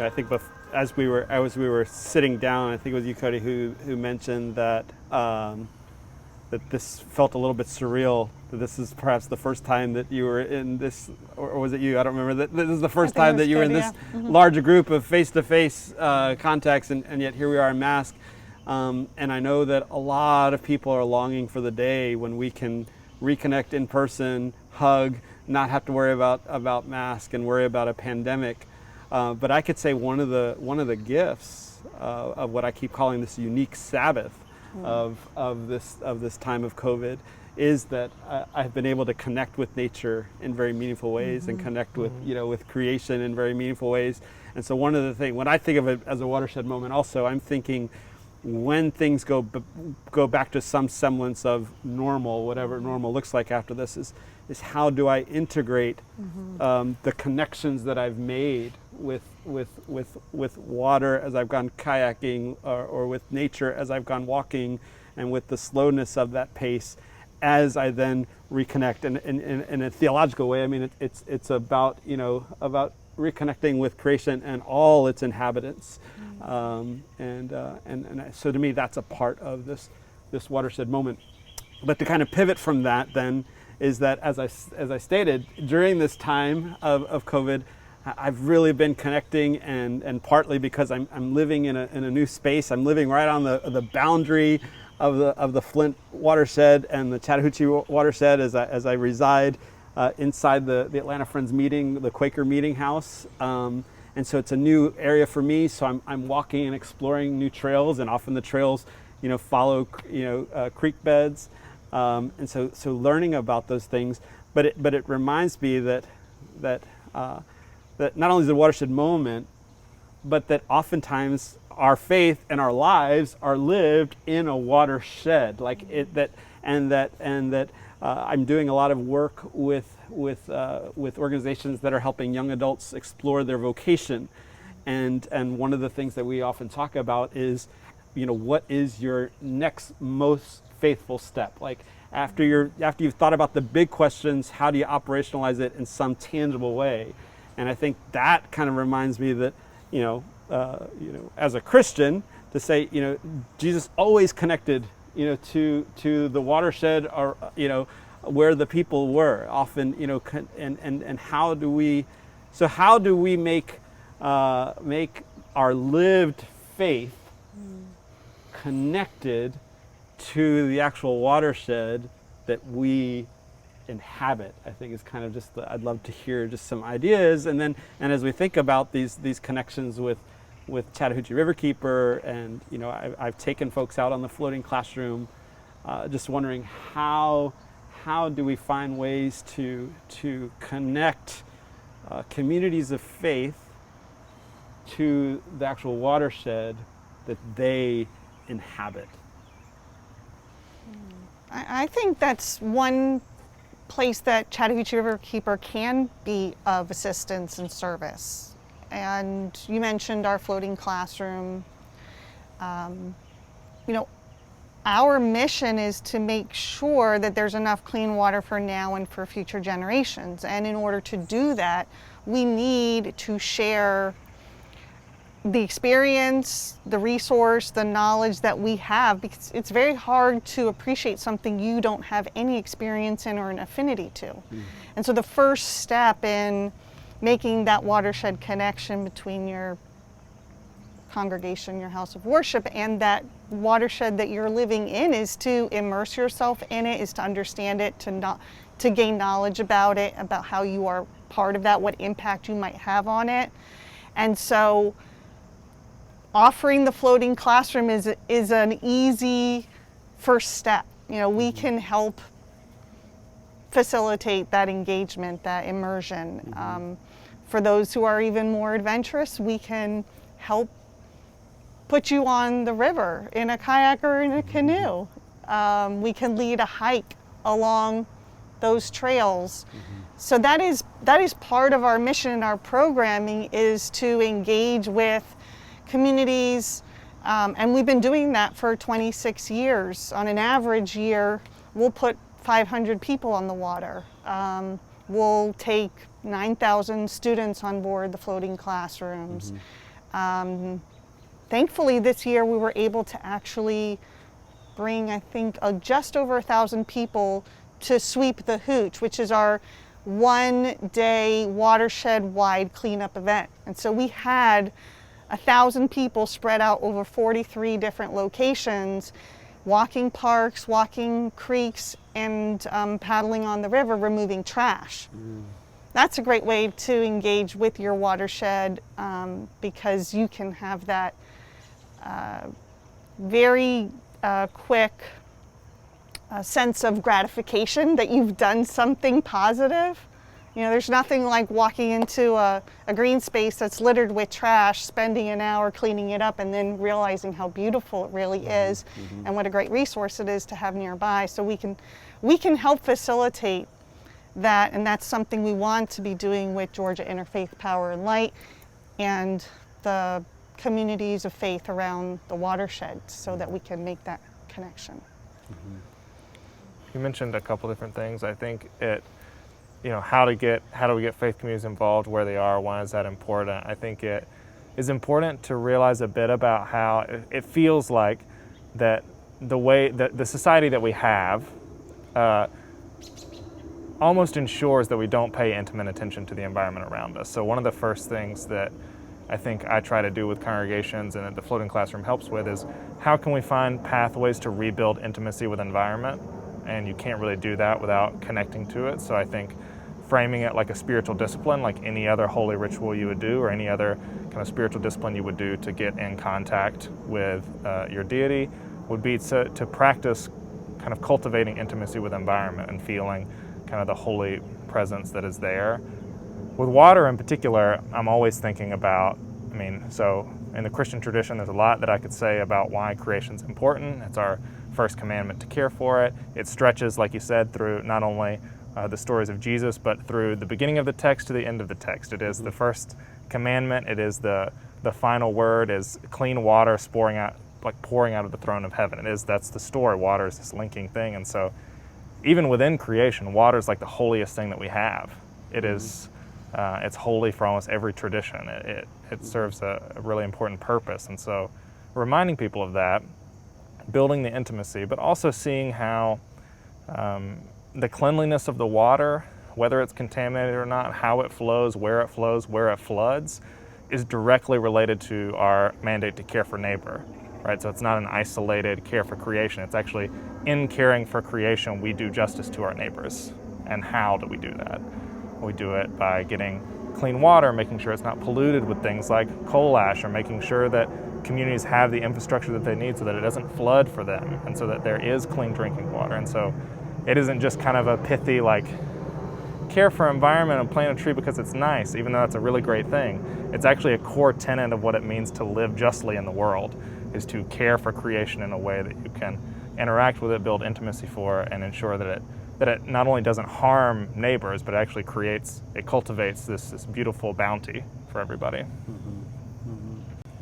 I think as we were sitting down, I think it was you, Cody, who mentioned that that this felt a little bit surreal. That this is perhaps the first time that you were in this, or was it you? I don't remember. That this is the first time that you were in this larger group of face-to-face contacts, and yet here we are in mask. And I know that a lot of people are longing for the day when we can reconnect in person, hug, not have to worry about mask and worry about a pandemic. But I could say one of the gifts of what I keep calling this unique Sabbath of this time of COVID is that I've been able to connect with nature in very meaningful ways and connect with with creation in very meaningful ways. And so one of the things, when I think of it as a watershed moment, also I'm thinking when things go back to some semblance of normal, whatever normal looks like after this, is how do I integrate the connections that I've made with water as I've gone kayaking, or with nature as I've gone walking, and with the slowness of that pace as I then reconnect. And in a theological way, I mean it's about about reconnecting with creation and all its inhabitants. And so to me that's a part of this watershed moment. But to kind of pivot from that then is that as I stated, during this time of COVID, I've really been connecting, and partly because I'm living in a new space. I'm living right on the boundary of the Flint watershed and the Chattahoochee watershed as I reside inside the Atlanta Friends meeting, the Quaker meeting house. And so it's a new area for me. So I'm walking and exploring new trails, and often the trails follow creek beds. And so learning about those things, but it reminds me that not only is it a watershed moment, but that oftentimes our faith and our lives are lived in a watershed, I'm doing a lot of work with organizations that are helping young adults explore their vocation, and one of the things that we often talk about is, what is your next most faithful step? Like after you've thought about the big questions, how do you operationalize it in some tangible way? And I think that kind of reminds me that, as a Christian, to say, Jesus always connected, to the watershed, or, where the people were often, and how do we make our lived faith connected to the actual watershed that we inhabit? I think is kind of I'd love to hear just some ideas, and as we think about these connections with Chattahoochee Riverkeeper, and I've taken folks out on the floating classroom, just wondering how do we find ways to connect communities of faith to the actual watershed that they inhabit. I think that's one place that Chattahoochee Riverkeeper can be of assistance and service. And you mentioned our floating classroom. Our mission is to make sure that there's enough clean water for now and for future generations. And in order to do that, we need to share the experience, the resource, the knowledge that we have, because it's very hard to appreciate something you don't have any experience in or an affinity to. And so the first step in making that watershed connection between your congregation, your house of worship, and that watershed that you're living in is to immerse yourself in it, is to understand it, to gain knowledge about it, about how you are part of that, what impact you might have on it. And so offering the floating classroom is an easy first step. We can help facilitate that engagement, that immersion. For those who are even more adventurous, we can help put you on the river in a kayak or in a canoe. We can lead a hike along those trails. So that is part of our mission and our programming, is to engage with communities, and we've been doing that for 26 years. On an average year, we'll put 500 people on the water. We'll take 9,000 students on board the floating classrooms. Thankfully this year we were able to actually bring, I think, just over 1,000 people to sweep the Hooch, which is our one-day watershed-wide cleanup event. And so we had 1,000 people spread out over 43 different locations, walking parks, walking creeks, and paddling on the river, removing trash. That's a great way to engage with your watershed, because you can have that very quick sense of gratification that you've done something positive. You know, there's nothing like walking into a green space that's littered with trash, spending an hour cleaning it up, and then realizing how beautiful it really is, and what a great resource it is to have nearby. So we can help facilitate that, and that's something we want to be doing with Georgia Interfaith Power Light and the communities of faith around the watershed, so that we can make that connection. You mentioned a couple different things. I think how do we get faith communities involved where they are? Why is that important? I think it is important to realize a bit about how it feels like that the way that the society that we have almost ensures that we don't pay intimate attention to the environment around us. So one of the first things that I think I try to do with congregations and that the Floating Classroom helps with is how can we find pathways to rebuild intimacy with environment? And you can't really do that without connecting to it. So I think framing it like a spiritual discipline, like any other holy ritual you would do or any other kind of spiritual discipline you would do to get in contact with your deity, would be to practice kind of cultivating intimacy with environment and feeling kind of the holy presence that is there. With water in particular, I'm always thinking about, so in the Christian tradition, there's a lot that I could say about why creation's important. It's our first commandment to care for it. It stretches, like you said, through not only the stories of Jesus, but through the beginning of the text to the end of the text. It is the first commandment. It is the final word is clean water pouring out of the throne of heaven. That's the story. Water is this linking thing. And so even within creation, water is like the holiest thing that we have. It is, it's holy for almost every tradition. It serves a really important purpose. And so reminding people of that, building the intimacy, but also seeing how the cleanliness of the water, whether it's contaminated or not, how it flows, where it floods, is directly related to our mandate to care for neighbor, right? So it's not an isolated care for creation. It's actually in caring for creation, we do justice to our neighbors. And how do we do that? We do it by getting clean water, making sure it's not polluted with things like coal ash, or making sure that communities have the infrastructure that they need so that it doesn't flood for them, and so that there is clean drinking water. And so it isn't just kind of a pithy care for environment and plant a tree because it's nice, even though that's a really great thing. It's actually a core tenet of what it means to live justly in the world, is to care for creation in a way that you can interact with it, build intimacy for it, and ensure that it not only doesn't harm neighbors, but it actually cultivates this beautiful bounty for everybody.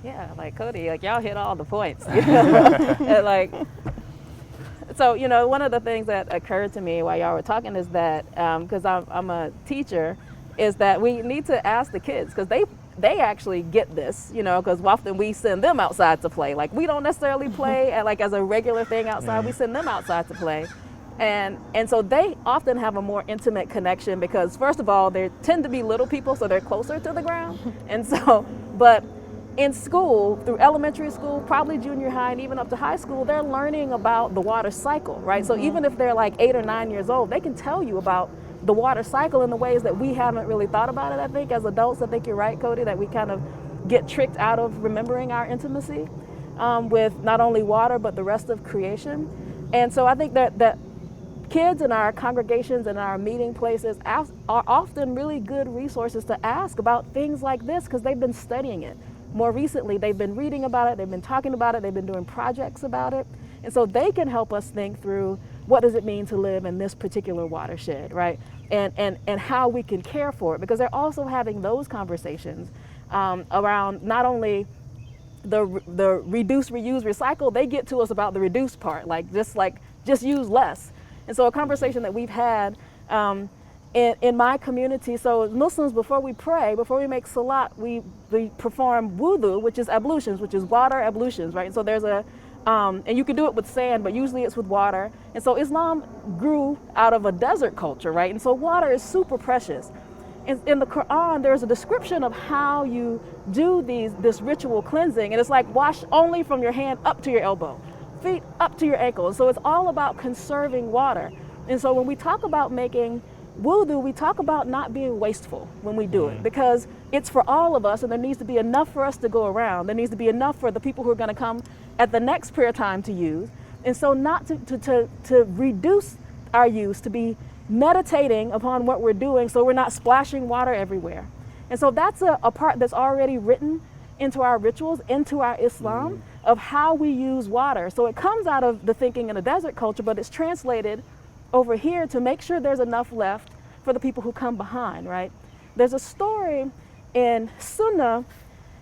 Yeah, like Cody, y'all hit all the points. And so, one of the things that occurred to me while y'all were talking is that, because I'm a teacher, is that we need to ask the kids, because they actually get this, because often we send them outside to play. We don't necessarily play as a regular thing outside. We send them outside to play. And so they often have a more intimate connection because, first of all, they tend to be little people, so they're closer to the ground. And so, but in school, through elementary school, probably junior high, and even up to high school, they're learning about the water cycle, right? So even if they're 8 or 9 years old, they can tell you about the water cycle in the ways that we haven't really thought about it, I think, as adults. I think you're right, Cody, that we kind of get tricked out of remembering our intimacy with not only water, but the rest of creation. And so I think that kids in our congregations and our meeting places are often really good resources to ask about things like this, because they've been studying it. More recently, they've been reading about it, they've been talking about it, they've been doing projects about it. And so they can help us think through what does it mean to live in this particular watershed, right? And how we can care for it, because they're also having those conversations around not only the reduce, reuse, recycle. They get to us about the reduce part, just use less. And so a conversation that we've had in my community, so as Muslims, before we pray, before we make salat, we perform wudu, which is ablutions, which is water ablutions, right? So there's a, and you can do it with sand, but usually it's with water. And so Islam grew out of a desert culture, right? And so water is super precious. In the Quran, there's a description of how you do this ritual cleansing, and it's like wash only from your hand up to your elbow, feet up to your ankles. So it's all about conserving water. And so when we talk about making wudu, we talk about not being wasteful when we do it, because it's for all of us, and there needs to be enough for us to go around. There needs to be enough for the people who are going to come at the next prayer time to use. And so not to reduce our use, to be meditating upon what we're doing so we're not splashing water everywhere. And so that's a part that's already written into our rituals, into our Islam, of how we use water. So it comes out of the thinking in the desert culture, but it's translated over here to make sure there's enough left for the people who come behind, right? There's a story in Sunnah,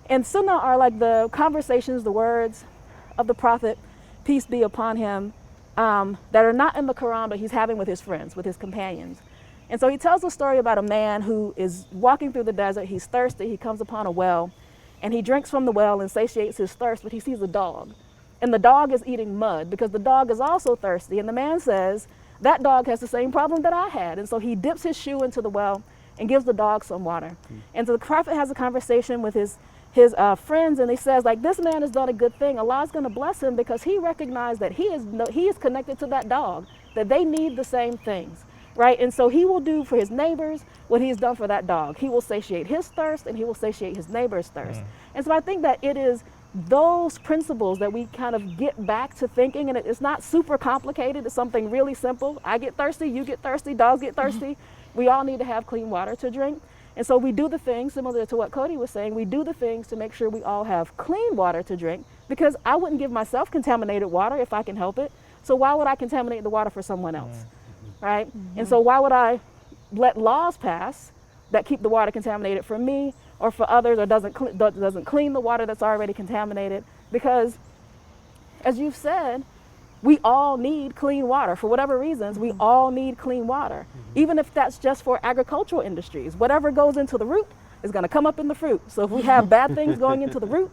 and Sunnah are like the conversations, the words of the Prophet, peace be upon him, that are not in the Quran, but he's having with his friends, with his companions. And so he tells a story about a man who is walking through the desert. He's thirsty. He comes upon a well, and he drinks from the well and satiates his thirst, but he sees a dog. And the dog is eating mud because the dog is also thirsty. And the man says, that dog has the same problem that I had. And so he dips his shoe into the well and gives the dog some water. And so the Prophet has a conversation with his friends, and he says, like, this man has done a good thing. Allah's going to bless him because he recognized that he is connected to that dog, that they need the same things, right? And so he will do for his neighbors what he's done for that dog. He will satiate his thirst, and he will satiate his neighbor's thirst. And so I think that it is those principles that we kind of get back to thinking, and it's not super complicated. It's something really simple. I get thirsty, you get thirsty, dogs get thirsty. We all need to have clean water to drink. And so we do the things, similar to what Cody was saying, we do the things to make sure we all have clean water to drink, because I wouldn't give myself contaminated water if I can help it. So why would I contaminate the water for someone else, right? And so why would I let laws pass that keep the water contaminated for me or for others, or doesn't clean the water that's already contaminated? Because, as you've said, we all need clean water. For whatever reasons, we all need clean water, even if that's just for agricultural industries. Whatever goes into the root is going to come up in the fruit. So if we have bad things going into the root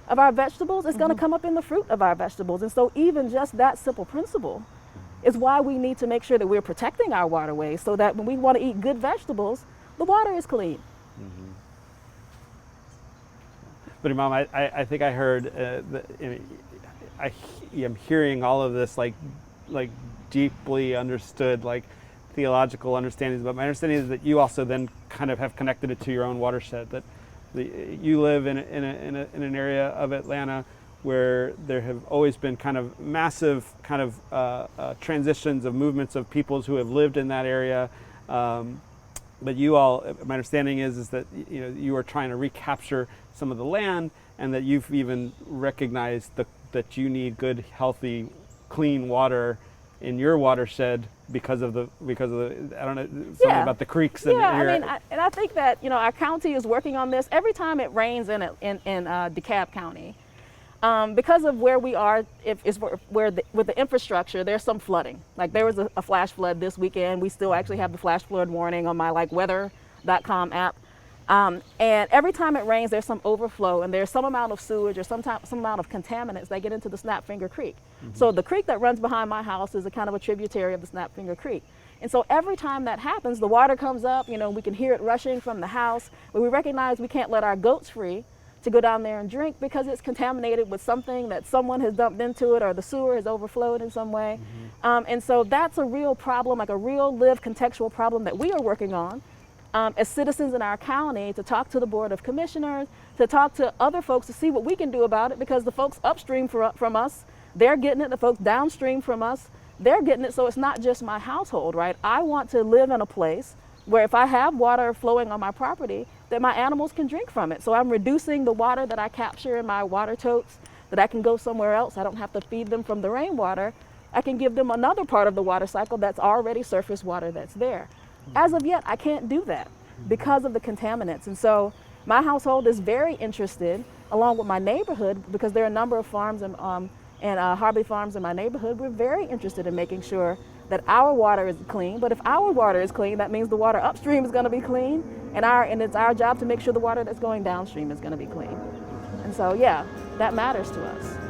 of our vegetables, it's going to come up in the fruit of our vegetables. And so even just that simple principle is why we need to make sure that we're protecting our waterways, so that when we want to eat good vegetables, the water is clean. But Imam, I think I heard, I am hearing all of this like deeply understood, like theological understandings. But my understanding is that you also then kind of have connected it to your own watershed. That you live in an area of Atlanta where there have always been kind of massive kind of transitions of movements of peoples who have lived in that area. But you all, my understanding is that you are trying to recapture some of the land, and that you've even recognized that you need good, healthy, clean water in your watershed because of the I don't know, something about the creeks. And I think that our county is working on this. Every time it rains in DeKalb County, because of where we are, with the infrastructure, there's some flooding. Like there was a flash flood this weekend. We still actually have the flash flood warning on my weather.com app. And every time it rains, there's some overflow, and there's some amount of sewage or some amount of contaminants that get into the Snapfinger Creek. So the creek that runs behind my house is a kind of a tributary of the Snapfinger Creek. And so every time that happens, the water comes up, we can hear it rushing from the house, but we recognize we can't let our goats free to go down there and drink because it's contaminated with something that someone has dumped into it, or the sewer has overflowed in some way. And so that's a real problem, like a real live contextual problem that we are working on as citizens in our county, to talk to the Board of Commissioners, to talk to other folks to see what we can do about it, because the folks upstream from us, they're getting it. The folks downstream from us, they're getting it. So it's not just my household, right? I want to live in a place where if I have water flowing on my property, that my animals can drink from it. So I'm reducing the water that I capture in my water totes, that I can go somewhere else. I don't have to feed them from the rainwater. I can give them another part of the water cycle that's already surface water that's there. As of yet, I can't do that because of the contaminants. And so my household is very interested, along with my neighborhood, because there are a number of farms and Harvey farms in my neighborhood. We're very interested in making sure that our water is clean. But if our water is clean, that means the water upstream is going to be clean, and it's our job to make sure the water that's going downstream is going to be clean. And so, yeah, that matters to us.